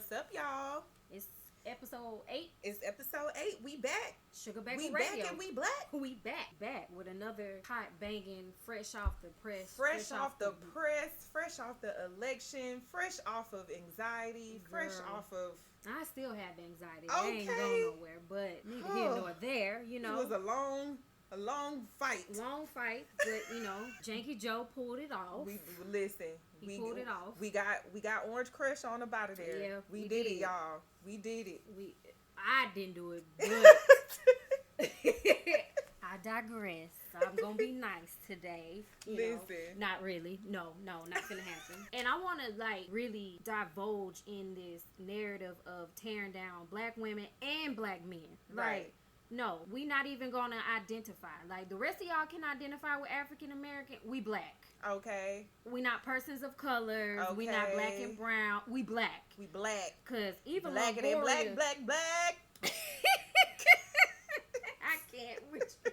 What's up, y'all? It's episode 8. It's episode 8. We back. SugarBakeHerRadio. We back and we black. We back with another hot banging, fresh off the press. Fresh off the press, fresh off the election, fresh off of anxiety, fresh off of... I still have anxiety. Okay. I ain't going nowhere, but neither here nor there, you know. It was a long fight. Long fight, but you know, Janky Joe pulled it off. We pulled it off. We got Orange Crush on up out of there. Yeah, we did it, y'all. We did it. I didn't do it, but I digress. I'm gonna be nice today. Listen, not really. No, not gonna happen. And I want to really divulge in this narrative of tearing down black women and black men. Right. No, we not even gonna identify. Like, the rest of y'all can identify with African American. We black. Okay. We not persons of color. Okay. We not black and brown. We black. We black. Cause even black and Longoria, black. I can't with you.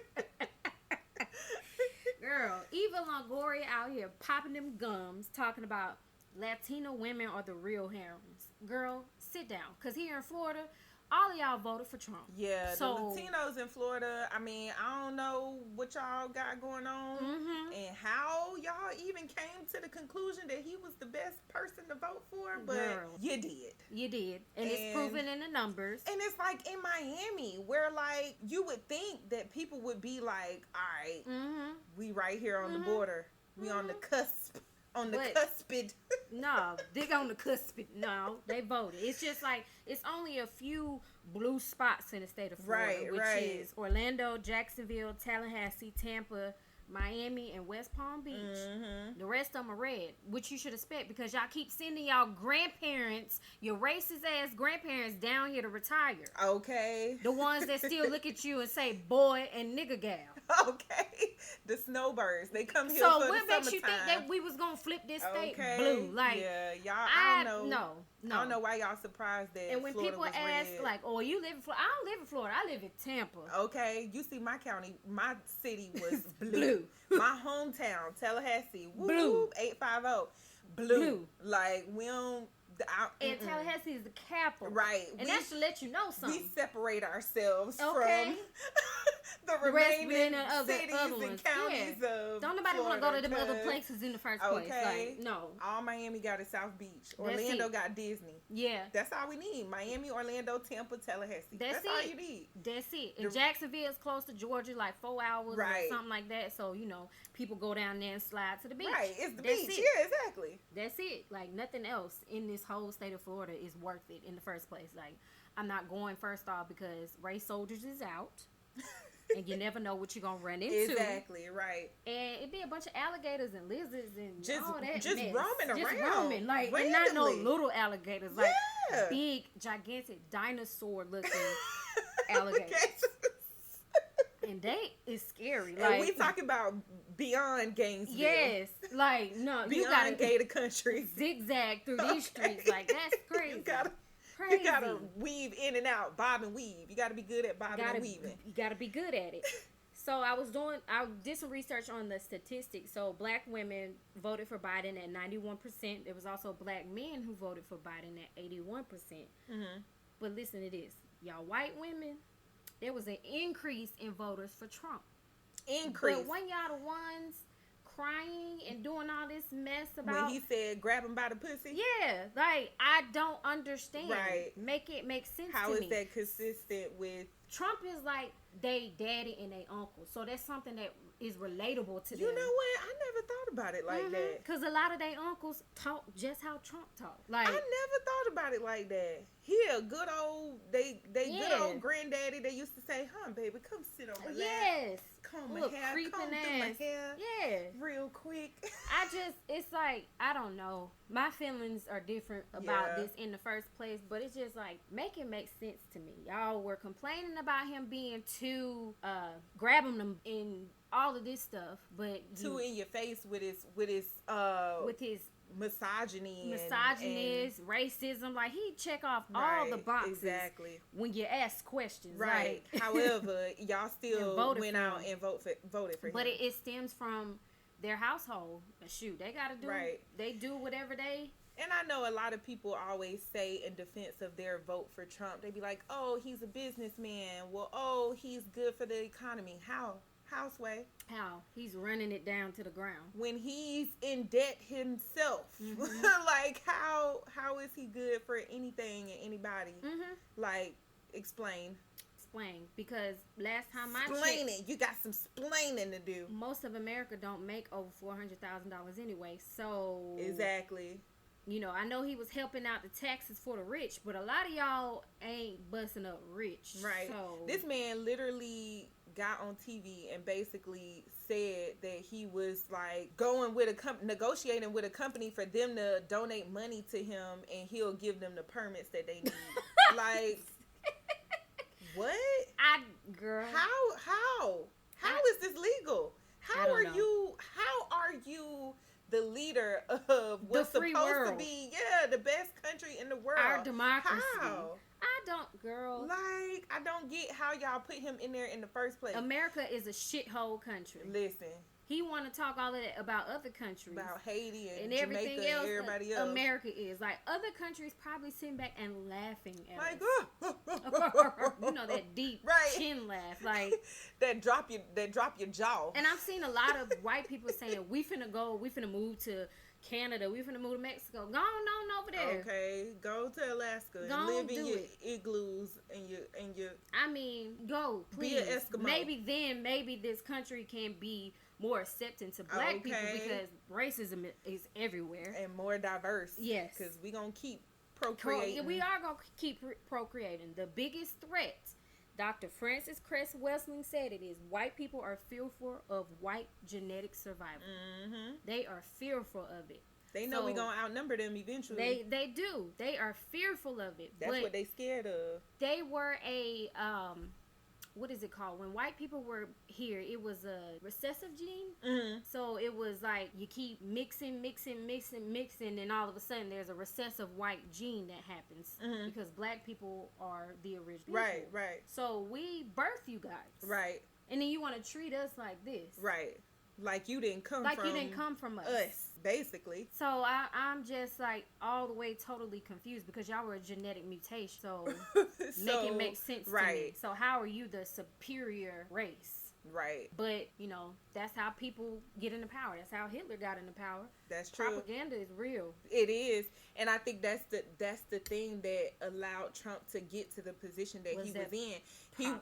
Girl, even Longoria out here popping them gums, talking about Latino women are the real heroines. Girl, sit down. Cause here in Florida, all of y'all voted for Trump. Yeah, so, the Latinos in Florida, I mean, I don't know what y'all got going on and how y'all even came to the conclusion that he was the best person to vote for, but girl, you did. You did. And it's proven in the numbers. And it's like in Miami, where like you would think that people would be like, all right, we right here on the border. We on the cusp. On the cuspid. No, they on the cuspid. No, they voted. It's just like, it's only a few blue spots in the state of Florida, which is Orlando, Jacksonville, Tallahassee, Tampa, Miami, and West Palm Beach. The rest of them are red, which you should expect because y'all keep sending y'all grandparents, your racist ass grandparents down here to retire. Okay. The ones that still look at you and say boy and nigga gal. Okay. The snowbirds, they come here so for the what makes you think summertime. that we was gonna flip this state blue? Like, yeah, y'all. I don't know. No. I don't know why y'all surprised that. And when Florida people was ask, red. like, "Oh, you live in Florida?" I don't live in Florida. I live in Tampa. Okay, you see, my county, my city was blue. My hometown, Tallahassee, blue. 850, blue. Like we don't. And Tallahassee is the capital, right? And that should let you know something. We separate ourselves from the remaining remaining cities and counties of Don't nobody want to go to them other places in the first place. Okay, like, no. All Miami got is South Beach. Orlando got Disney. Yeah, that's all we need. Miami, Orlando, Tampa, Tallahassee. That's all you need. That's it. And Jacksonville is close to Georgia, like 4 hours or something like that. So you know, people go down there and slide to the beach. Right, it's the beach. Yeah, exactly. That's it. Like, nothing else in this whole state of Florida is worth it in the first place. Like, I'm not going first off because race soldiers is out. And you never know what you're gonna run into. Exactly, right. And it'd be a bunch of alligators and lizards and just all that just mess. roaming around. Just roaming, like, and not no little alligators, like big, gigantic, dinosaur looking alligators. And they is scary. Like, and we talking about beyond Gainesville. Yes, like, no, beyond you gotta Gator Country. Zigzag through these streets. Like, that's crazy. You gotta weave in and out, bob and weave. You gotta be good at bobbing and weaving. You gotta be good at it. So I did some research on the statistics. So black women voted for Biden at 91%. There was also black men who voted for Biden at 81%. But listen to this, y'all white women, there was an increase in voters for Trump. But when y'all the ones crying and doing all this mess about when he said grab him by the pussy, like, I don't understand. Right, make it make sense. How to is me. that consistent with Trump? Is like they daddy and they uncle, so that's something that is relatable to them. You know what? I never thought about it like that. Because a lot of their uncles talk just how Trump talk. Like, I never thought about it like that. He a good old good old granddaddy. They used to say, "Huh, baby, come sit on my lap. Yes, comb my hair, comb through my hair, real quick." It's like, I don't know. My feelings are different about this in the first place, but it's just like, make it make sense to me. Y'all were complaining about him being too grabbing them in all of this stuff, but too in your face with his misogyny, misogynist, racism. Like, he check off all the boxes when you ask questions. Right. Like, however, y'all still went out and voted for him. But it stems from their household. Shoot, they gotta do. They do whatever they And I know a lot of people always say in defense of their vote for Trump, they be like, oh, he's a businessman. Well, oh, he's good for the economy. How? How, Sway? How? He's running it down to the ground. When he's in debt himself. Like, how is he good for anything and anybody? Like, explain. Because last time I Explain checked, it. You got some splaining to do. most of America don't make over $400,000 anyway. So exactly. You know, I know he was helping out the taxes for the rich, but a lot of y'all ain't busting up rich. Right. So this man literally got on TV and basically said that he was like going with negotiating with a company for them to donate money to him, and he'll give them the permits that they need. Like, what? Girl. How is this legal? How are you the leader of what's supposed to be the best country in the world? Our democracy. How? Girl. Like, I don't get how y'all put him in there in the first place. America is a shithole country. Listen. He want to talk all of that about other countries. About Haiti and everything Jamaica else. And everybody else. America is. Like, other countries probably sitting back and laughing at like, us. You know, that deep chin laugh. Like, that drop your jaw. And I've seen a lot of white people saying, we finna move to Canada, we finna move to Mexico. Go on over there. Okay, go to Alaska and live in your igloos and your. I mean, go please. Be an Eskimo. Maybe this country can be more accepting to black people because racism is everywhere and more diverse. Yes, because we gonna keep procreating. We are gonna keep procreating. The biggest threat, Dr. Francis Cress Welsing said it is, white people are fearful of white genetic survival. They are fearful of it. They know we gonna outnumber them eventually. They do. They are fearful of it. That's what they scared of. They were a what is it called? When white people were here, it was a recessive gene. So it was like you keep mixing, and all of a sudden there's a recessive white gene that happens because black people are the original people. Right. So we birth you guys. Right. And then you want to treat us like this. Right. Like you didn't come from us. Basically. So I'm just like all the way totally confused because y'all were a genetic mutation. So make it make sense to me. So how are you the superior race? Right. But, you know, that's how people get into power. That's how Hitler got into power. That's true. Propaganda is real. It is. And I think that's the thing that allowed Trump to get to the position that he was in.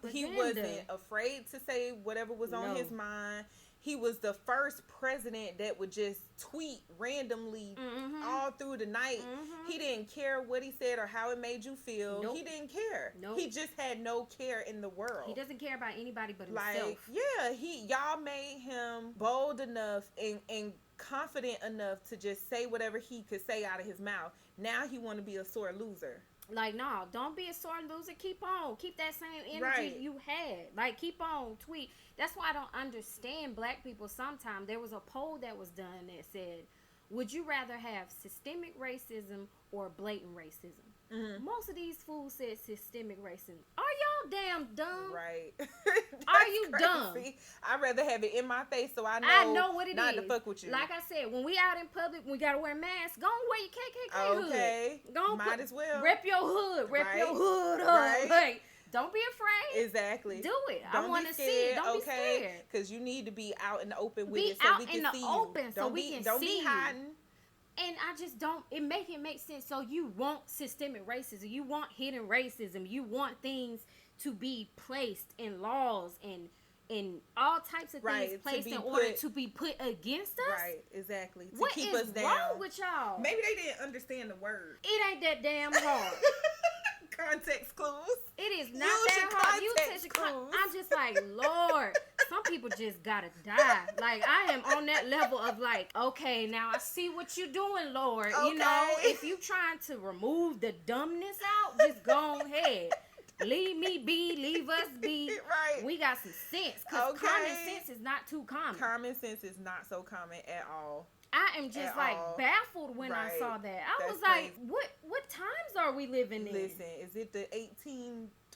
He wasn't afraid to say whatever was on his mind. He was the first president that would just tweet randomly all through the night. He didn't care what he said or how it made you feel. Nope. He didn't care. Nope. He just had no care in the world. He doesn't care about anybody but himself. Like, y'all made him bold enough and confident enough to just say whatever he could say out of his mouth. Now he want to be a sore loser. Like, no, don't be a sore loser. Keep on. Keep that same energy you had. Like, keep on. Tweet. That's why I don't understand black people sometimes. There was a poll that was done that said, would you rather have systemic racism or blatant racism? Most of these fools said systemic racism. Are y'all damn dumb? Right. Are you dumb? I'd rather have it in my face so I know what it not is. to fuck with you. Like I said, when we out in public, we gotta wear masks. Go and wear your KKK hood. Okay. Might as well. Rep your hood. Rep your hood up. Right. Like, don't be afraid. Exactly. Do it. I want to see it. Don't be scared. Because you need to be out in the open with it so we can see you. Be out in the open so we can see you. Don't be hiding. And I just don't, it make sense. So you want systemic racism. You want hidden racism. You want things to be placed in laws and in all types of things placed in order to be put against us. Right, exactly. To what keep is us down. wrong with y'all? Maybe they didn't understand the word. It ain't that damn hard. Context clues. It is not that hard. I'm just like, Lord, some people just gotta die. Like, I am on that level of like, okay, now I see what you're doing, Lord. Okay. You know, if you trying to remove the dumbness out, just go ahead. Leave me be, leave us be. Right. We got some sense. Because common sense is not too common. Common sense is not so common at all. I am just baffled when I saw that. I was like, what times are we living in? Listen, is it the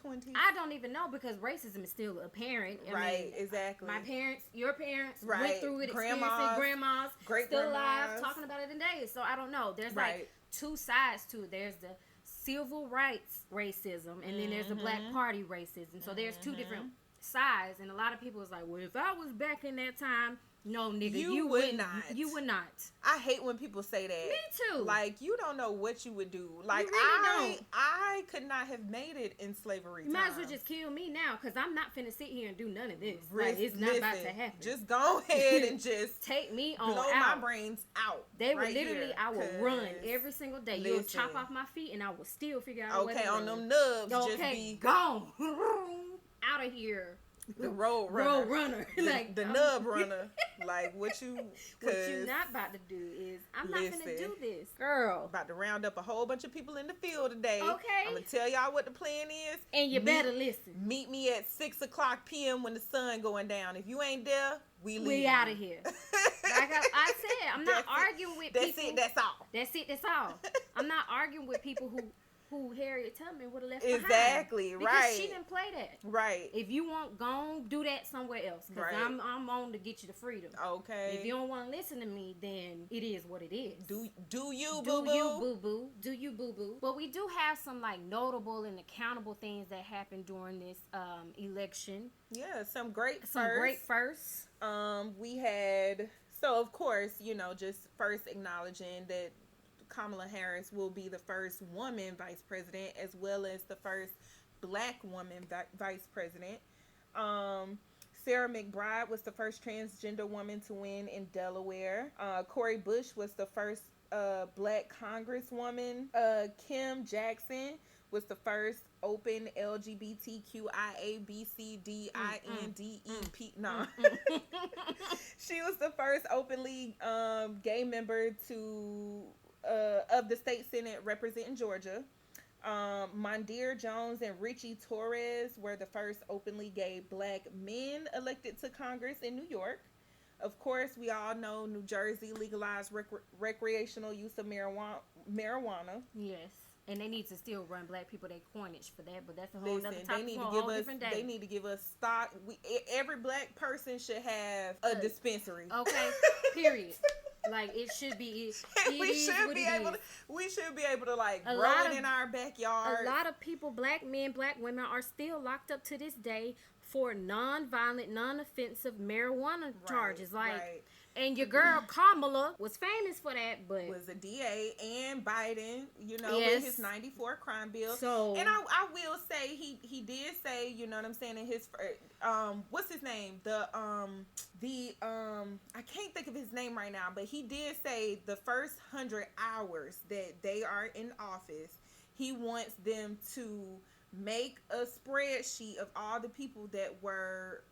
20s? I don't even know, because racism is still apparent. Right, exactly. My parents, your parents right. went through it, grandmas, great still alive, talking about it today. So I don't know. There's like two sides to it. There's the civil rights racism, and then there's the Black Party racism. So there's two different sides, and a lot of people is like, well, if I was back in that time, no, nigga, you would not. You would not. I hate when people say that. Me too. Like, you don't know what you would do. Like, I could not have made it in slavery. You might as well just kill me now, because I'm not finna sit here and do none of this. Like, it's not about to happen. Just go ahead and just take me on blow out. My brains out. They would literally, I will run every single day. You'll chop off my feet, and I will still figure out a way to on run. them nubs. Okay, just be gone. Out of here. The road runner. Like the nub runner. Like, what you not about to do is, I'm not gonna do this, girl. About to round up a whole bunch of people in the field today. Okay. I'm gonna tell y'all what the plan is. And you better listen. Meet me at 6:00 p.m. when the sun going down. If you ain't there, we leave. We out of here. Like I said, I'm not arguing with people. That's all. That's all. I'm not arguing with people who Harriet Tubman would have left exactly behind. right, because she didn't play that right. If you want gone, do that somewhere else, because I'm on to get you the freedom. Okay. If you don't want to listen to me, then it is what it is. Do you boo boo. But we do have some like notable and accountable things that happened during this election. Yeah, some great firsts. We had, so of course, just first acknowledging that Kamala Harris will be the first woman vice president, as well as the first Black woman vice president. Sarah McBride was the first transgender woman to win in Delaware. Cori Bush was the first Black congresswoman. Kim Jackson was the first open LGBTQIABCDINDEP. No. She was the first openly gay member of the state Senate representing Georgia. Mondeir Jones and Richie Torres were the first openly gay Black men elected to Congress in New York. Of course, we all know New Jersey legalized recreational use of marijuana. Yes. And they need to still run Black people their coinage for that, but that's a whole other topic for a whole different day. They need to give us stock. Every Black person should have a dispensary. Okay, period. Like, it should be. We should be able to like grow it in our backyard. A lot of people, Black men, Black women, are still locked up to this day for non-violent, non-offensive marijuana charges. And your girl Kamala was famous for that, but was a DA, and Biden, with his 94 crime bill. So, and I will say he did say, you know what I'm saying, in his what's his name? I can't think of his name right now, but he did say the first 100 hours that they are in office, he wants them to make a spreadsheet of all the people that were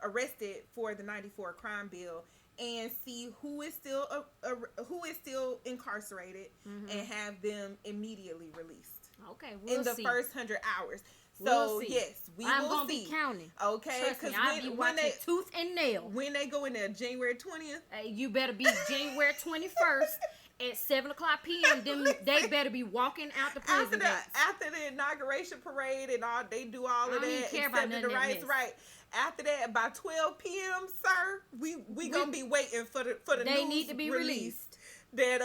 arrested for the 94 crime bill, and see who is still incarcerated, and have them immediately released. Okay, we'll see. First 100 hours. So yes, I'm gonna be counting. Okay, because I'll be watching tooth and nail. When they go in there, January 20th. You better be January 21st. At 7:00 p.m., they better be walking out the prison after the inauguration parade and all. They do all of that. I don't even care about none of that. Right. After that, by 12 p.m., sir, we gonna be waiting for the they news need to be released. That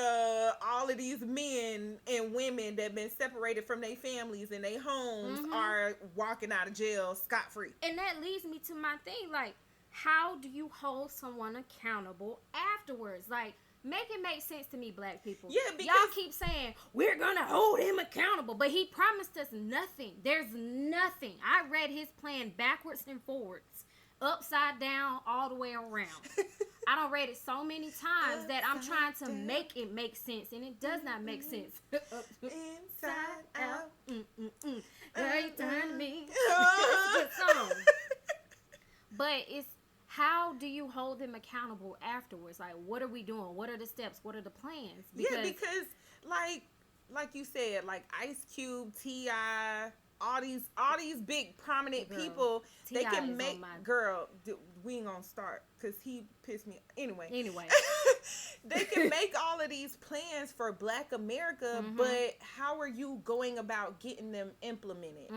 all of these men and women that been separated from their families and their homes are walking out of jail scot-free. And that leads me to my thing, like, how do you hold someone accountable afterwards? Like, make it make sense to me, Black people. Yeah, because y'all keep saying we're gonna hold him accountable, but he promised us nothing. There's nothing. I read his plan backwards and forwards, upside down, all the way around. I done read it so many times that I'm trying to make it make sense, and it does not make sense. Inside out. Girl, you turn to me. That's a good song. But it's, how do you hold them accountable afterwards? Like, what are we doing? What are the steps? What are the plans? Because like you said, like Ice Cube, T.I., all these big prominent people, they can make, we ain't gonna start because he pissed me. Anyway. They can make all of these plans for Black America, but how are you going about getting them implemented?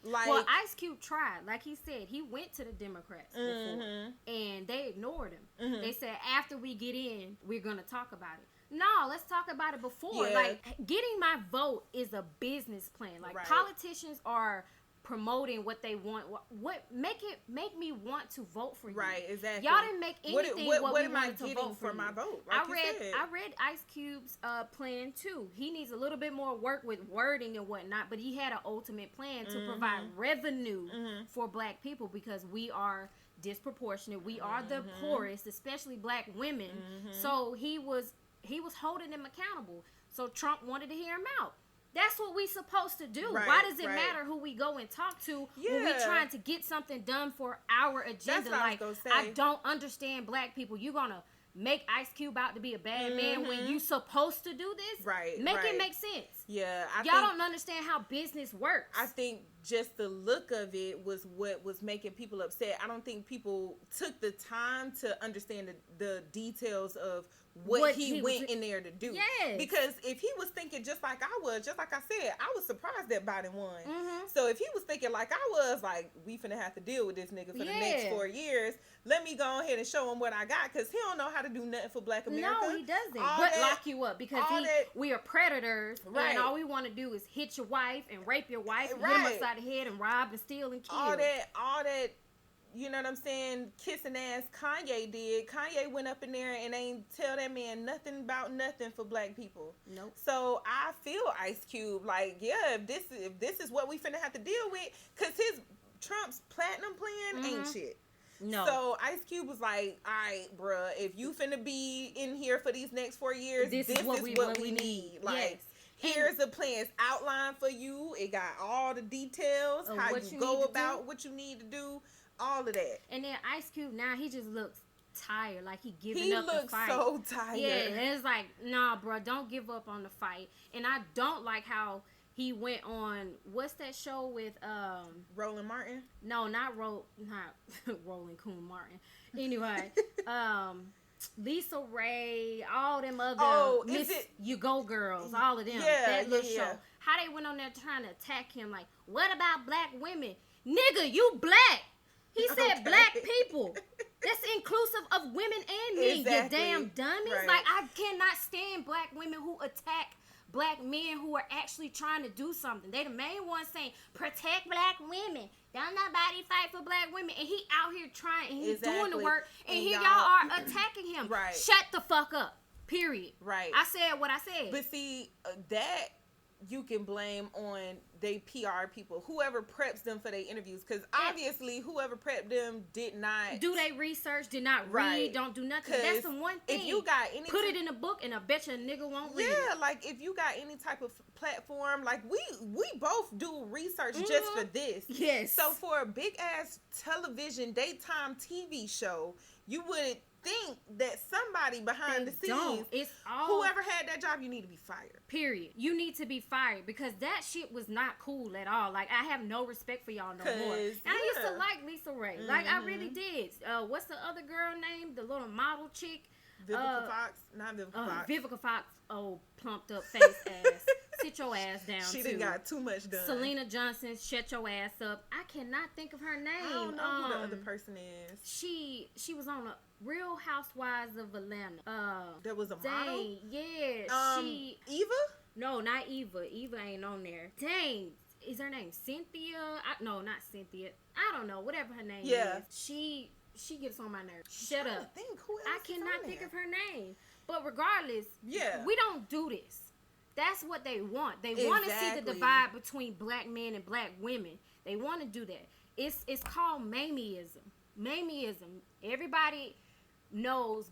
Like, well, Ice Cube tried. Like he said, he went to the Democrats before, and they ignored him. They said, after we get in, we're going to talk about it. No, let's talk about it before. Yeah. Like, getting my vote is a business plan. Like, politicians are promoting what they want. What make me want to vote for you? Right, exactly. Y'all didn't make anything what we am I wanted to getting vote for my vote? Like I read Ice Cube's plan too. He needs a little bit more work with wording and whatnot, but he had an ultimate plan to provide revenue for Black people, because we are disproportionate. We are the poorest, especially Black women. So he was holding them accountable. So Trump wanted to hear him out. That's what we supposed to do. Right, why does it matter who we go and talk to when we trying to get something done for our agenda? Like, I don't understand Black people. You gonna make Ice Cube out to be a bad man when you supposed to do this? Right. Make it make sense. Yeah. Y'all don't understand how business works. I think just the look of it was what was making people upset. I don't think people took the time to understand the details of what he went in there to do. Yes. Because if he was thinking just like I said, I was surprised that Biden won. So if he was thinking like I was, like, we finna have to deal with this nigga for the next 4 years, let me go ahead and show him what I got, because he don't know how to do nothing for Black America. No, he doesn't. Lock you up, because we are predators, and all we want to do is hit your wife and rape your wife and hit him upside the head and rob and steal and kill. All that, you know what I'm saying, kissing ass Kanye did. Kanye went up in there and ain't tell that man nothing about nothing for Black people. Nope. So I feel Ice Cube like, if this is what we finna have to deal with, because Trump's platinum plan ain't shit. No. So Ice Cube was like, all right, bruh, if you finna be in here for these next 4 years, this is what we need. Like, here's a plan. It's outlined for you. It got all the details, how you go about what you need to do. All of that. And then Ice Cube, now he just looks tired, like he giving up the fight. He looks so tired. Yeah, and it's like, nah, bro, don't give up on the fight. And I don't like how he went on, what's that show with Roland Martin? No, not Roland Coon Martin. Anyway, Lisa Ray, all them other Miss You Go girls, all of them. That little show. How they went on there trying to attack him, like, what about Black women? Nigga, you Black. He said Black people. That's inclusive of women and men, you damn dummies. Right. Like, I cannot stand Black women who attack Black men who are actually trying to do something. They the main ones saying, protect Black women. Don't nobody fight for Black women. And he out here trying, and he's doing the work, and here y'all are attacking him. Right. Shut the fuck up. Period. Right. I said what I said. But see, that you can blame on they PR people, whoever preps them for their interviews, because obviously whoever prepped them did not do they research, did not read, don't do nothing. That's the one thing. If you got any, put it in a book, and I bet you a nigga won't read it. Yeah, like if you got any type of platform, like we both do research just for this. Yes. So for a big ass television daytime TV show, you would think that somebody behind the scenes, whoever had that job, you need to be fired. Period. You need to be fired, because that shit was not cool at all. Like, I have no respect for y'all no more. And I used to like Lisa Ray. Like, I really did. What's the other girl name? The little model chick? Vivica Fox? Not Vivica Fox. Vivica Fox. Oh, plumped up face ass. Sit your ass down, She done got too much done. Selena Johnson, shut your ass up. I cannot think of her name. I don't know who the other person is. She was on a Real Housewives of Atlanta. There was a model? Yeah. Eva? No, not Eva. Eva ain't on there. Dang. Is her name Cynthia? No, not Cynthia. I don't know. Whatever her name is. She gets on my nerves. Shut up. I cannot think of her name. But regardless, we don't do this. That's what they want. They want to see the divide between Black men and Black women. They want to do that. It's called Mamieism. Mamieism. Everybody knows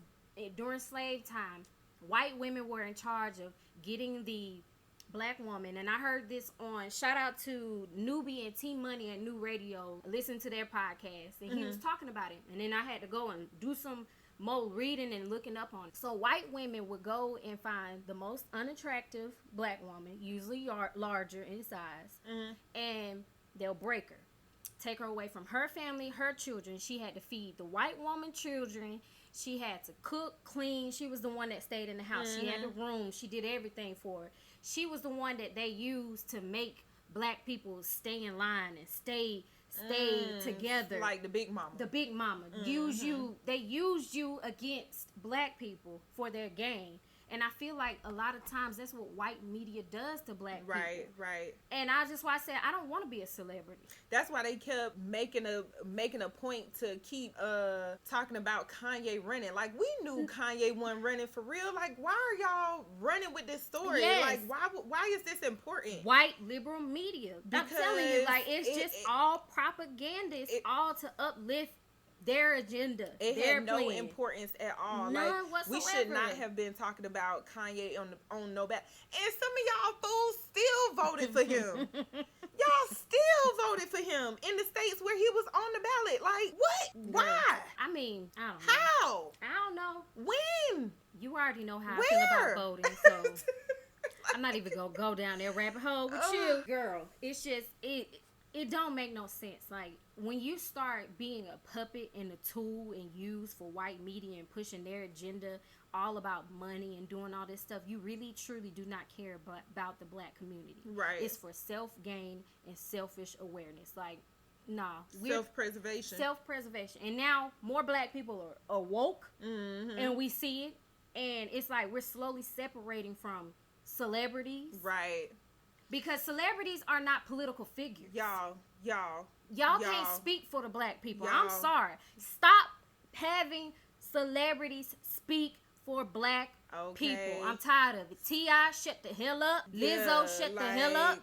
during slave time, white women were in charge of getting the Black woman. And I heard this on, shout out to Newbie and T Money at New Radio. Listen to their podcast. And he was talking about it. And then I had to go and do some more reading and looking up on it. So white women would go and find the most unattractive Black woman, usually larger in size, and they'll break her. take her away from her family, her children. She had to feed the white woman children. She had to cook, clean. She was the one that stayed in the house. She had the room. She did everything for her. She was the one that they used to make black people stay in line and stay together. Like the big mama. The big mama. They used you against black people for their gain. And I feel like a lot of times that's what white media does to black people. Right. And I said I don't want to be a celebrity. That's why they kept making a point to keep talking about Kanye running. Like, we knew Kanye wasn't running for real. Like, why are y'all running with this story? Yes. Like, why is this important? White liberal media. Because I'm telling you, like, it's all propaganda. It's all to uplift their agenda. It had no importance at all. None like, whatsoever. We should not have been talking about Kanye on no ballot. And some of y'all fools still voted for him. Y'all still voted for him in the states where he was on the ballot. Like, what? Why? I mean, I don't know. How? I don't know. When? You already know how I feel about voting, so I'm not even gonna go down there rabbit hole with you. Girl, it's just, it don't make no sense. Like, when you start being a puppet and a tool and used for white media and pushing their agenda all about money and doing all this stuff, you really truly do not care about the black community. Right. It's for self-gain and selfish awareness. Like, nah. Self-preservation. And now more black people are woke, and we see it, and it's like we're slowly separating from celebrities. Right. Because celebrities are not political figures. Y'all can't speak for the black people. I'm sorry. Stop having celebrities speak for black people. I'm tired of it. T.I., shut the hell up. Lizzo, shut the hell up.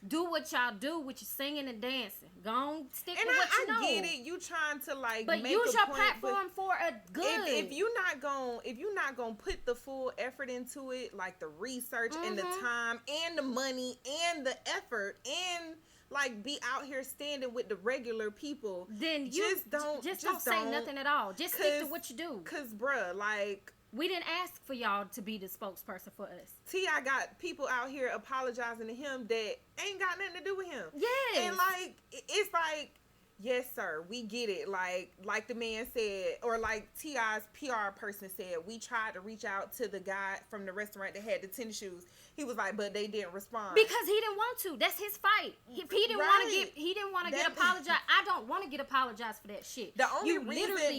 Do what y'all do with your singing and dancing. Go on, stick with what you know. And I get it. You trying to but make use a your point, platform for a good. If you're not gonna put the full effort into it, like the research and the time and the money and the effort and like be out here standing with the regular people, then you don't say nothing at all. Just stick to what you do. Cause bruh, like, we didn't ask for y'all to be the spokesperson for us. T.I. got people out here apologizing to him that ain't got nothing to do with him. Yes. And like, it's like, yes, sir, we get it. Like the man said, or like T.I.'s PR person said, we tried to reach out to the guy from the restaurant that had the tennis shoes. He was like, but they didn't respond because he didn't want to. That's his fight. He didn't want to get apologized. I don't want to get apologized for that shit. The only reason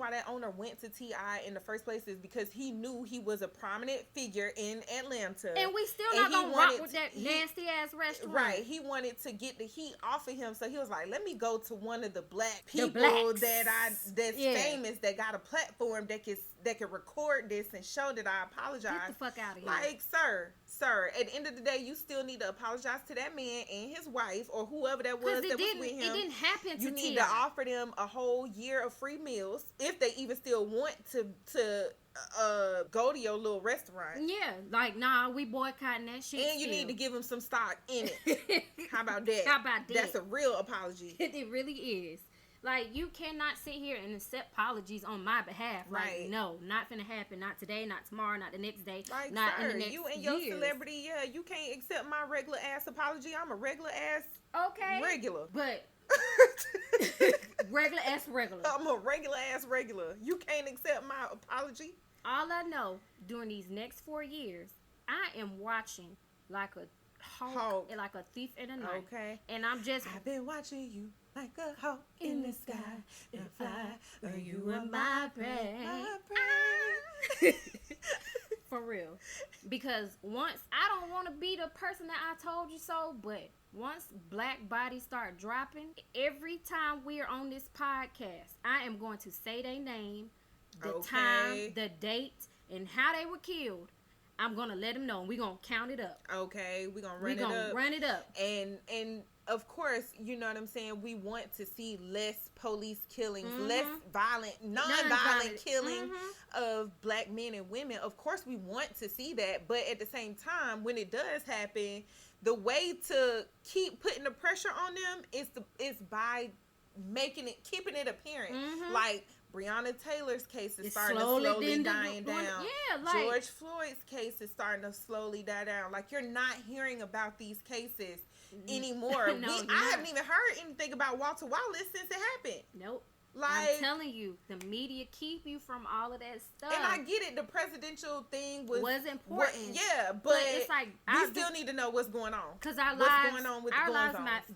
why that owner went to T.I. in the first place is because he knew he was a prominent figure in Atlanta, and we still not gonna rock with that nasty ass restaurant. Right? He wanted to get the heat off of him, so he was like, "Let me go to one of the black people that's famous, that got a platform that can record this and show that I apologize." Get the fuck out of here. Like, sir, at the end of the day, you still need to apologize to that man and his wife or whoever that was that was with him. It didn't happen to You need to offer them a whole year of free meals if they even still want to go to your little restaurant. Yeah, like, nah, we boycotting that shit. And you need to give them some stock in it. How about that? That's a real apology. It really is. Like, you cannot sit here and accept apologies on my behalf. Right. Like, no, not finna happen. Not today, not tomorrow, not the next day, like, not sir, in the next you and years. your celebrity, you can't accept my regular ass apology. I'm a regular ass regular. But regular ass regular. I'm a regular ass regular. You can't accept my apology. All I know, during these next 4 years, I am watching like a hawk. Like a thief in the night. Okay. And I've been watching you like a hawk in the sky and fly. Are you are my prey? For real. Because I don't want to be the person that I told you so, but once black bodies start dropping, every time we're on this podcast, I am going to say their name, the time, the date, and how they were killed. I'm going to let them know, and we're going to count it up. Okay, we're going to run it up. And of course, you know what I'm saying, we want to see less police killings, less violent, non-violent killing of black men and women. Of course, we want to see that, but at the same time, when it does happen, the way to keep putting the pressure on them is by keeping it apparent. Like, Breonna Taylor's case is starting to slowly dying down. Yeah, like George Floyd's case is starting to slowly die down. Like, you're not hearing about these cases anymore. I haven't even heard anything about Walter Wallace since it happened. Nope. Like, I'm telling you, the media keep you from all of that stuff. And I get it, the presidential thing was important. But it's like we still need to know what's going on. Because our lives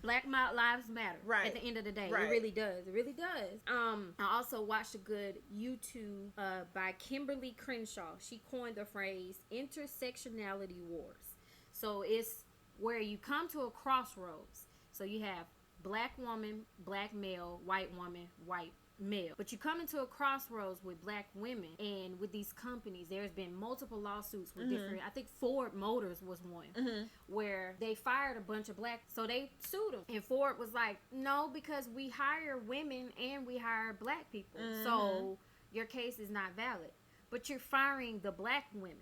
Black lives matter. Right. At the end of the day, it really does. It really does. I also watched a good YouTube by Kimberly Crenshaw. She coined the phrase intersectionality wars. So it's where you come to a crossroads. So you have black woman, black male, white woman, white male. But you come into a crossroads with black women, and with these companies, there's been multiple lawsuits with different, I think Ford Motors was one, where they fired a bunch of black, so they sued them. And Ford was like, no, because we hire women and we hire black people. So your case is not valid. But you're firing the black women.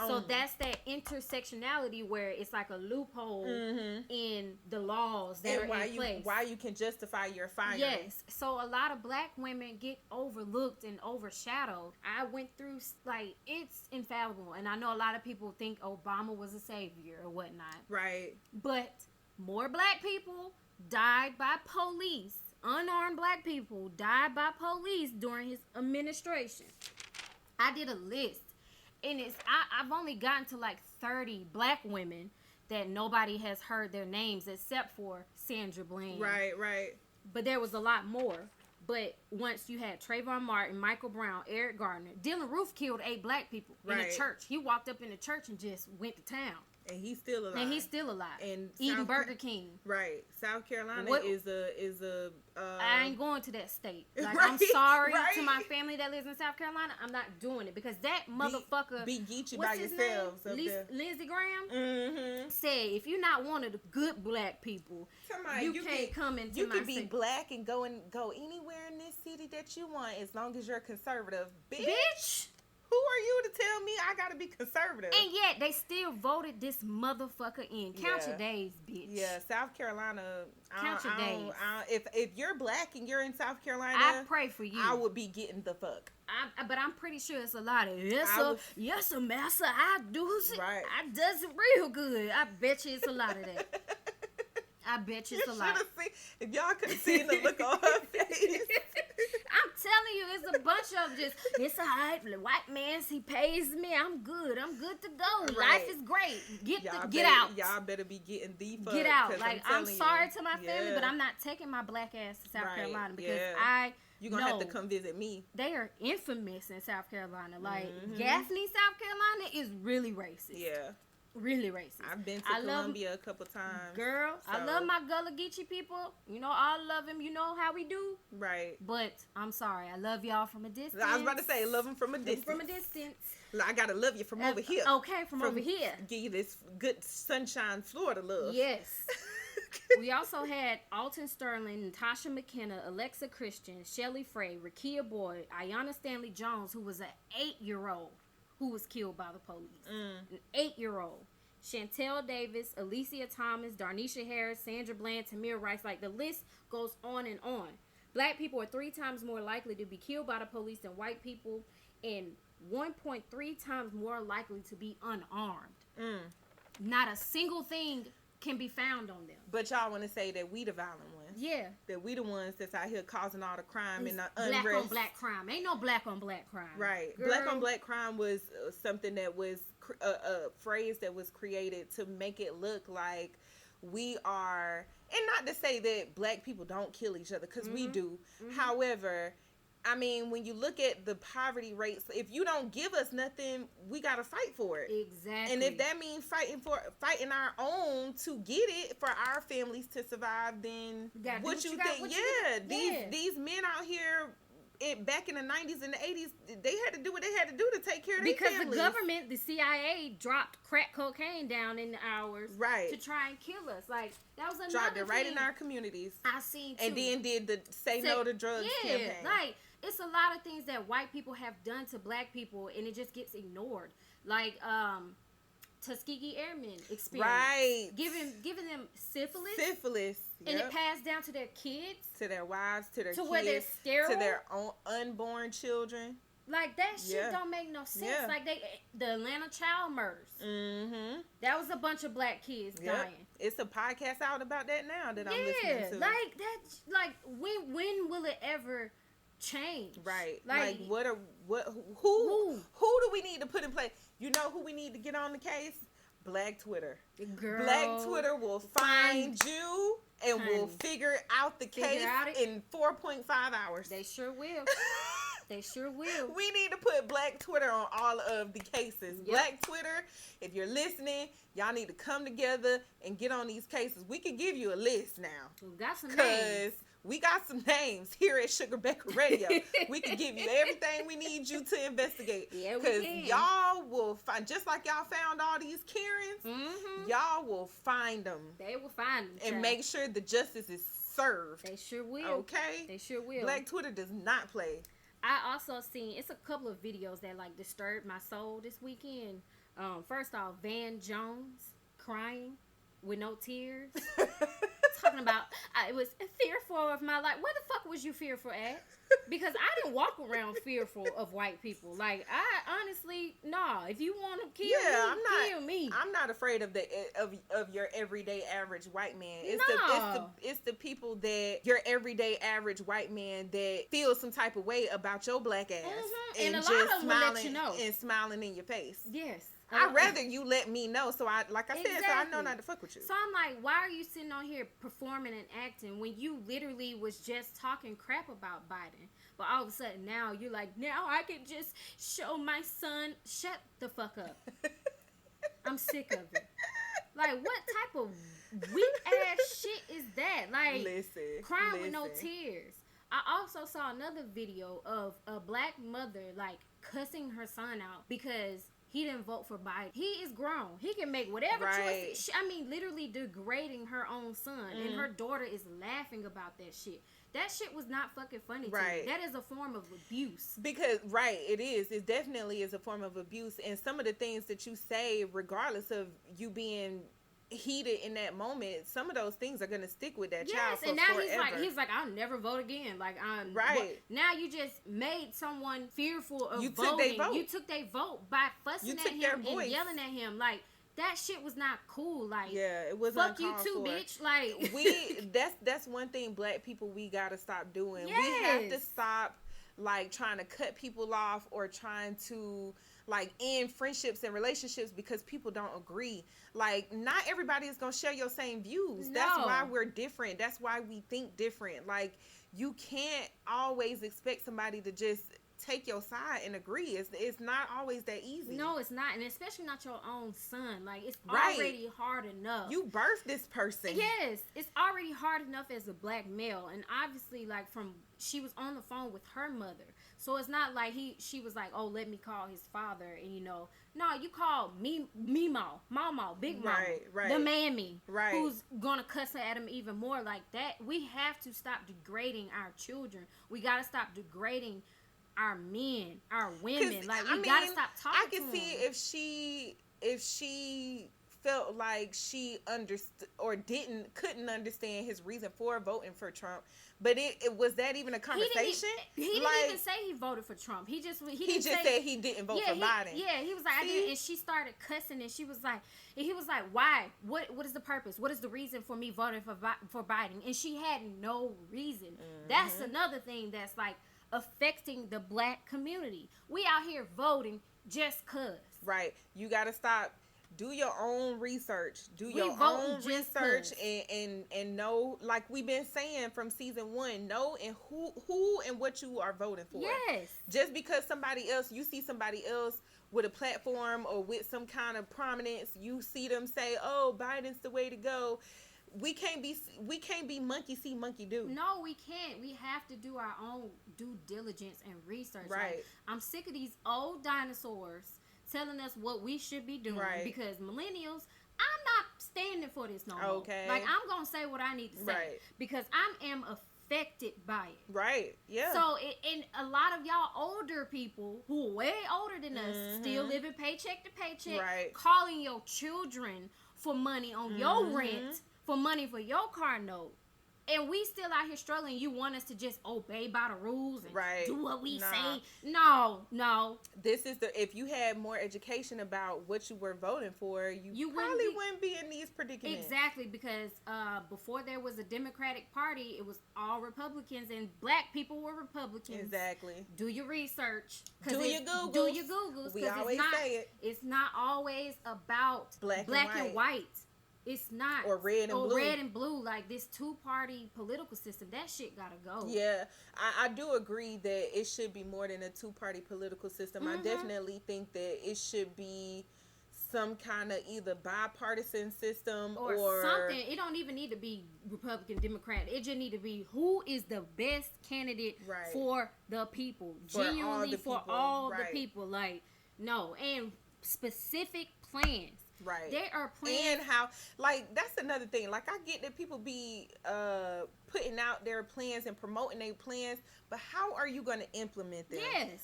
So that's that intersectionality where it's like a loophole in the laws that are in place. Why you can justify your firing. Yes. So a lot of black women get overlooked and overshadowed. I went through, like, it's infallible. And I know a lot of people think Obama was a savior or whatnot. Right. But more black people died by police. Unarmed black people died by police during his administration. I did a list. And I've only gotten to like 30 black women that nobody has heard their names except for Sandra Bland. Right. But there was a lot more. But once you had Trayvon Martin, Michael Brown, Eric Gardner, Dylan Roof killed 8 black people in a church. He walked up in the church and just went to town. And he's still alive. And eating Burger King. Right. South Carolina is a I ain't going to that state. Like, I'm sorry to my family that lives in South Carolina. I'm not doing it because that motherfucker be geeching by yourselves. Lindsey Graham said, if you're not one of the good black people, you can't come into you my can be black and go anywhere in this city that you want as long as you're conservative. Bitch. Who are you to tell me I gotta be conservative? And yet they still voted this motherfucker in. Count your days, bitch. Yeah, South Carolina. Count your days. If you're black and you're in South Carolina, I pray for you. I would be getting the fuck. But I'm pretty sure it's a lot of yes, sir, massa. I do it. Right. I does it real good. I bet you it's a lot of that. I bet you it's a lot. If y'all could have seen the look on her face. I'm telling you, it's a bunch of just, it's a hype. The white man, he pays me. I'm good to go. Right. Life is great. Get out. Y'all better be getting the fuck. Get out. Like, I'm sorry to my family, but I'm not taking my black ass to South Carolina because you're going to have to come visit me. They are infamous in South Carolina. Like, Gaffney, South Carolina is really racist. Yeah. Really racist. I've been to Columbia a couple times. Girl, so. I love my Gullah Geechee people. You know, I love them. You know how we do. Right. But I'm sorry. I love y'all from a distance. I was about to say, love them from a distance. From a distance. I got to love you from over here. Okay, from over here. Give you this good sunshine Florida love. Yes. We also had Alton Sterling, Natasha McKenna, Alexa Christian, Shelly Frey, Rakia Boyd, Ayanna Stanley Jones, who was an 8-year-old. Who was killed by the police. An 8-year-old. Chantel Davis, Alicia Thomas, Darnisha Harris, Sandra Bland, Tamir Rice. Like, the list goes on and on. Black people are 3 times more likely to be killed by the police than white people, and 1.3 times more likely to be unarmed. Not a single thing can be found on them. But y'all want to say that we the violent ones. Yeah. That we the ones that's out here causing all the crime and the unrest. Black on black crime. Ain't no black on black crime. Right. Girl. Black on black crime was something that was a phrase that was created to make it look like we are, and not to say that black people don't kill each other, because we do. However, I mean, when you look at the poverty rates, if you don't give us nothing, we gotta fight for it. Exactly. And if that means fighting our own to get it for our families to survive, then what you think? These men out here, back in the 90s and the 80s, they had to do what they had to do to take care of their families. Because the government, the CIA, dropped crack cocaine down in the hours to try and kill us. Like, that was another dropped it right thing in our communities. I seen too. And then did the Say No to Drugs campaign. Like, it's a lot of things that white people have done to black people, and it just gets ignored. Like, Tuskegee Airmen experience. Right. Giving them syphilis. Syphilis. Yep. And it passed down to their kids. To their wives, to their kids. Where they're sterile. To their own unborn children. Like, that shit don't make no sense. Yeah. Like, the Atlanta child murders. Mm-hmm. That was a bunch of black kids dying. It's a podcast out about that now that I'm listening to. Like, that's, like, when will it ever change? Right. Like who do we need to put in place? You know who we need to get on the case? Black Twitter. Girl, Black Twitter will find you and will figure out the case in 4.5 hours. They sure will. They sure will. We need to put Black Twitter on all of the cases. Yep. Black Twitter, if you're listening, y'all need to come together and get on these cases. We can give you a list now. We got some names. Because we got some names here at SugarBakeHerRadio. We can give you everything we need you to investigate. Yeah, we can. Because y'all will find, just like y'all found all these Karens, y'all will find them. They will find them. And make sure the justice is served. They sure will. Okay? They sure will. Black Twitter does not play. I also seen, it's a couple of videos that like disturbed my soul this weekend. First off, Van Jones crying with no tears. Talking about, I was fearful of my life. Where the fuck was you fearful at? Because I didn't walk around fearful of white people. Like, I honestly, nah. If you want to kill me, kill me. I'm not afraid of your everyday average white man. It's the people that your everyday average white man that feels some type of way about your black ass, and a just lot of them smiling will let you know. And smiling in your face. Yes. I'd rather you let me know, so I said, so I know not to fuck with you. So I'm like, why are you sitting on here performing and acting when you literally was just talking crap about Biden? But all of a sudden now you're like, now I can just show my son. Shut the fuck up. I'm sick of it. Like, what type of weak ass shit is that? Like, crying with no tears. I also saw another video of a black mother like cussing her son out because he didn't vote for Biden. He is grown. He can make whatever choice. I mean, literally degrading her own son. And her daughter is laughing about that shit. That shit was not fucking funny to me. That is a form of abuse. Because, it is. It definitely is a form of abuse. And some of the things that you say, regardless of you being heated in that moment, some of those things are going to stick with that child for and now forever. he's like, I'll never vote again. Like, I'm now you just made someone fearful of voting. You took their vote by fussing at him and yelling at him. Like, that shit was not cool. Like, it was fuck you too, bitch. Like, that's one thing black people we gotta stop doing. Yes. We have to stop like trying to cut people off or trying to like end friendships and relationships because people don't agree. Like, not everybody is gonna share your same views. No. That's why we're different. That's why we think different. Like, you can't always expect somebody to just take your side and agree. It's not always that easy. No, it's not, and especially not your own son. Like, it's already hard enough. You birthed this person. Yes, it's already hard enough as a black male, and obviously, like, she was on the phone with her mother, so it's not like she was like, oh, let me call his father, and no, you call Mama, Big Mama, the mammy, who's gonna cuss at him even more like that. We have to stop degrading our children. We gotta stop degrading our men, our women. Like, we gotta stop talking. I can see if she felt like she understood or couldn't understand his reason for voting for Trump. But it was that even a conversation? He didn't even say he voted for Trump. He just said he didn't vote for Biden. Yeah, he was like, I did, and she started cussing, and he was like, why? What is the purpose? What is the reason for me voting for Biden? And she had no reason. That's another thing that's like affecting the black community. We out here voting just cuz. Right. You gotta stop. Do your own research. Do your own research and know, like we've been saying from season 1, know and who and what you are voting for. Yes. Just because you see somebody else with a platform or with some kind of prominence, you see them say, "Oh, Biden's the way to go." We can't be monkey see, monkey do. No, we can't. We have to do our own due diligence and research. Right. Like, I'm sick of these old dinosaurs telling us what we should be doing. Right. Because millennials, I'm not standing for this no more. Okay. Like, I'm gonna say what I need to say. Right. Because I am affected by it. Right. Yeah. So, and a lot of y'all older people who are way older than us still living paycheck to paycheck, right, calling your children for money on your rent, for money for your car note. And we still out here struggling. You want us to just obey by the rules and do what we say? No. This is if you had more education about what you were voting for, you probably wouldn't be in these predicaments. Exactly, because before there was a Democratic Party, it was all Republicans, and black people were Republicans. Exactly. Do your research. Do your Googles. Do your Googles. We always say it. It's not always about black and white. It's not. Or red and blue. Like this two-party political system, that shit gotta go. Yeah, I do agree that it should be more than a two-party political system. I definitely think that it should be some kind of either bipartisan system or something. It don't even need to be Republican, Democrat. It just need to be who is the best candidate for the people. Genuinely for all the people. Like, no. And specific plans. Right. There are plans. And how, like, that's another thing. Like, I get that people be putting out their plans and promoting their plans, but how are you going to implement them? Yes.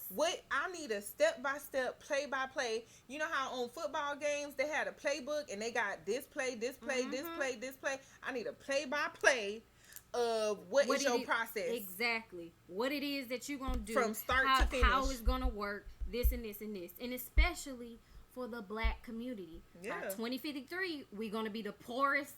I need a step-by-step, play-by-play. You know how on football games they had a playbook and they got this play, this play, this play, this play. I need a play-by-play of what is your process. Exactly. What it is that you're going to do. From start to finish. How it's going to work, this and this and this. And especially for the black community. By 2053, we're going to be the poorest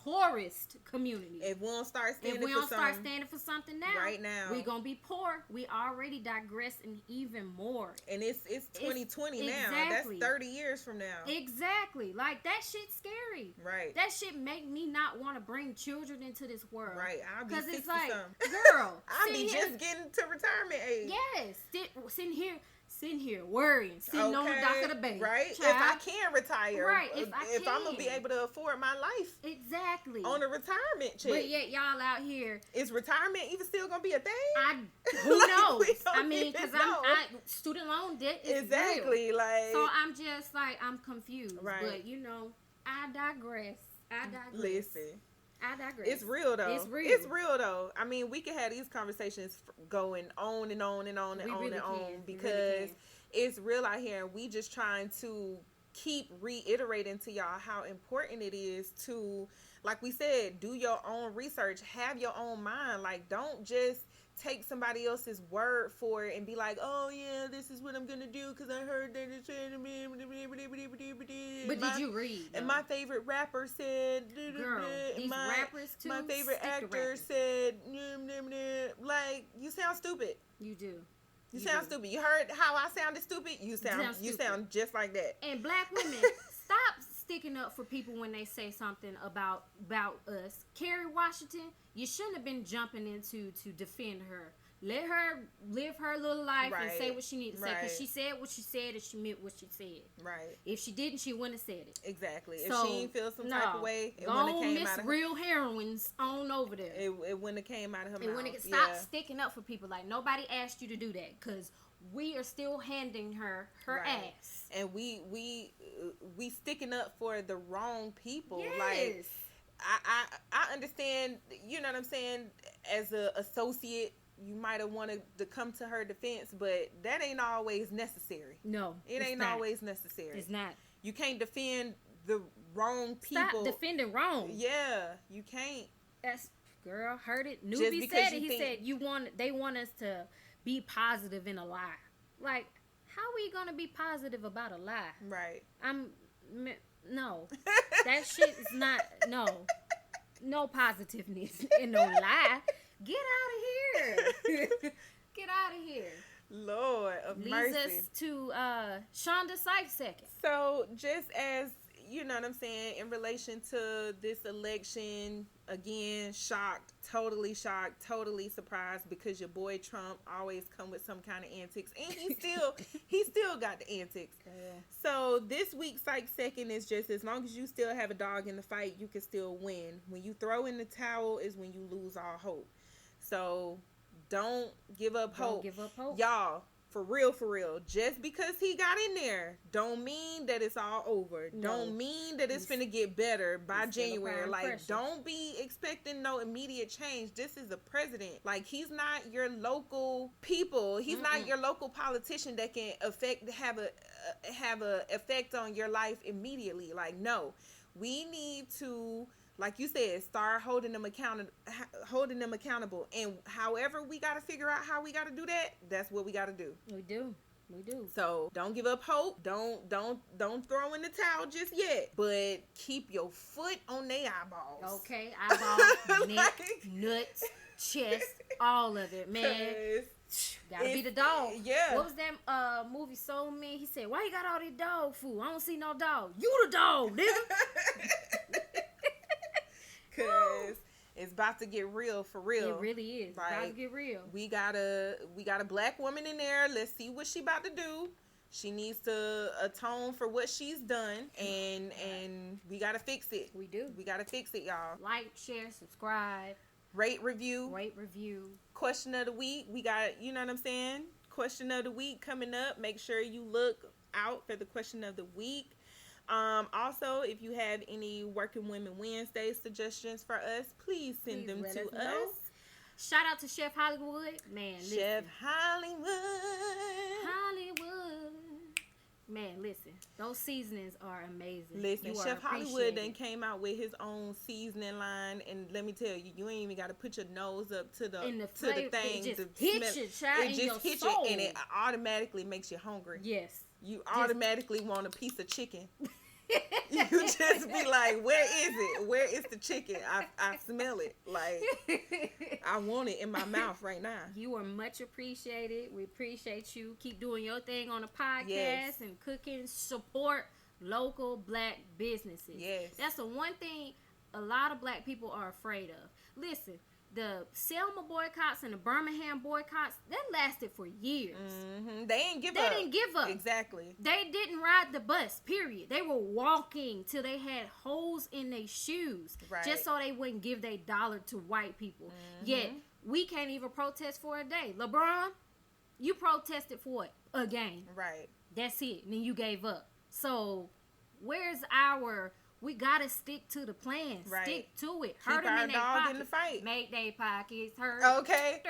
community. If we don't start standing for something now, right now, we're going to be poor. We already digressing even more. And it's 2020 now. Exactly. That's 30 years from now. Exactly. Like, that shit's scary. Right. That shit make me not want to bring children into this world. Right. I'll be 60 it's like, girl, I'll be just getting to retirement age. Yes. Sitting here worrying, sitting on the dock of the bay. Right. Child. If I can retire. Right. If I'm going to be able to afford my life. Exactly. On a retirement check. But yet y'all out here. Is retirement even still going to be a thing? Who knows? I mean, because student loan debt is exactly real. Like. So I'm just like, I'm confused. Right. But I digress. Listen. I digress. It's real though. It's real though. I mean, we can have these conversations going on and on and on and on and on because it's real out here, and we just trying to keep reiterating to y'all how important it is to, like we said, do your own research, have your own mind. Like, don't just take somebody else's word for it and be like, oh yeah, this is what I'm gonna do because I heard that it's But did you read? And my favorite rapper said, girl, these rappers too. My favorite actor said, like, you sound stupid. You do. You sound stupid. You heard how I sounded stupid? You sound just like that. And black women, stop sticking up for people when they say something about us. Kerry Washington, you shouldn't have been jumping into to defend her. Let her live her little life and say what she needs to say. Because she said what she said and she meant what she said. Right. If she didn't, she wouldn't have said it. Exactly. So, if she didn't feel some type of way, it wouldn't have came out of her. Real heroines on over there. It wouldn't have came out of her mouth. It wouldn't have stopped sticking up for people. Like, nobody asked you to do that. Because we are still handing her ass. And we sticking up for the wrong people. Yes. Like, I understand, you know what I'm saying, as a associate, you might have wanted to come to her defense, but that ain't always necessary. No, it ain't always necessary. It's not. You can't defend the wrong people. Stop defending wrong. Yeah, you can't. That's, girl, heard it. Newbie said it. He said they want us to be positive in a lie. Like, how are we gonna be positive about a lie? Right. No. That shit is not, no positiveness in no lie. Get out of here. Get out of here. Lord of mercy. Leads us to Shonda Sykes second. So just as, you know what I'm saying, in relation to this election, again, totally shocked, totally surprised, because your boy Trump always come with some kind of antics, and he still got the antics. Yeah. So this week's Psych second is just, as long as you still have a dog in the fight, you can still win. When you throw in the towel is when you lose all hope. So don't give up hope. Don't give up hope. Y'all, For real. Just because he got in there don't mean that it's all over. No. Don't mean that it's finna get better by January. Like, pressure. Don't be expecting no immediate change. This is a president. Like, he's not your local people. He's not your local politician that can have a effect on your life immediately. Like, no. We need to, like you said, start holding them accountable. And however we got to figure out how we got to do that, that's what we got to do. We do. So don't give up hope. Don't throw in the towel just yet. But keep your foot on their eyeballs. Okay, eyeballs, neck, nuts, chest, all of it, man. Gotta be the dog. Yeah. What was that movie Soul Man? He said, "Why you got all this dog food? I don't see no dog. You the dog, nigga." Cause it's about to get real for real. It really is. Like, it's about to get real. We got a black woman in there. Let's see what she about to do. She needs to atone for what she's done, and we gotta fix it. We do. We gotta fix it, y'all. Like, share, subscribe. Rate, review. Question of the week. We got, you know what I'm saying? Question of the week coming up. Make sure you look out for the question of the week. Also, if you have any Working Women Wednesday suggestions for us, please send them to us. Shout out to Chef Hollywood. Man, listen. Chef Hollywood. Man, listen. Those seasonings are amazing. Listen, Chef Hollywood then came out with his own seasoning line, and let me tell you, you ain't even got to put your nose up to the thing. It just hits you, child. It just hits you, and it automatically makes you hungry. Yes. You automatically want a piece of chicken. You just be like, where is it? Where is the chicken? I smell it. Like, I want it in my mouth right now. You are much appreciated. We appreciate you. Keep doing your thing on the podcast and cooking. Support local black businesses. Yes. That's the one thing a lot of black people are afraid of. Listen, the Selma boycotts and the Birmingham boycotts, that lasted for years. Mm-hmm. They didn't give up. Exactly. They didn't ride the bus, period. They were walking till they had holes in their shoes. Right. Just so they wouldn't give their dollar to white people. Mm-hmm. Yet, we can't even protest for a day. LeBron, you protested for what? A game. Right. That's it. And then you gave up. So, where's our... We gotta stick to the plan. Right. Stick to it. Hurt them in their pockets. In the fight. Make their pockets hurt. Okay.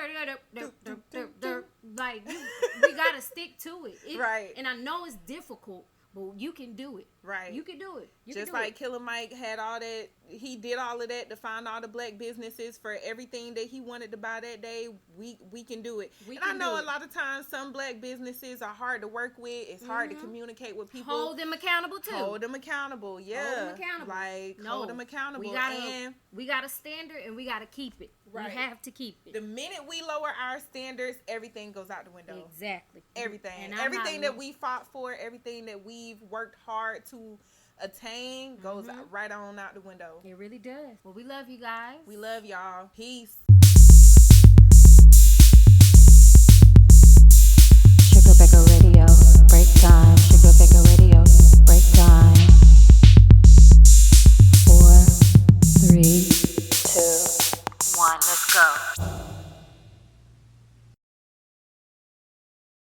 Like, we gotta stick to it. Right. And I know it's difficult, but you can do it. Right. You can do it. Just like Killer Mike had all that, he did all of that to find all the black businesses for everything that he wanted to buy that day. We can do it. I know a lot of times some black businesses are hard to work with. It's hard to communicate with people. Hold them accountable too. Hold them accountable. Yeah. Hold them accountable. Hold them accountable. We got a standard and we got to keep it. Right. We have to keep it. The minute we lower our standards, everything goes out the window. Exactly. Everything. And everything that we fought for, everything that we've worked hard to attain goes right on out the window. It really does. Well, we love you guys. We love y'all. Peace.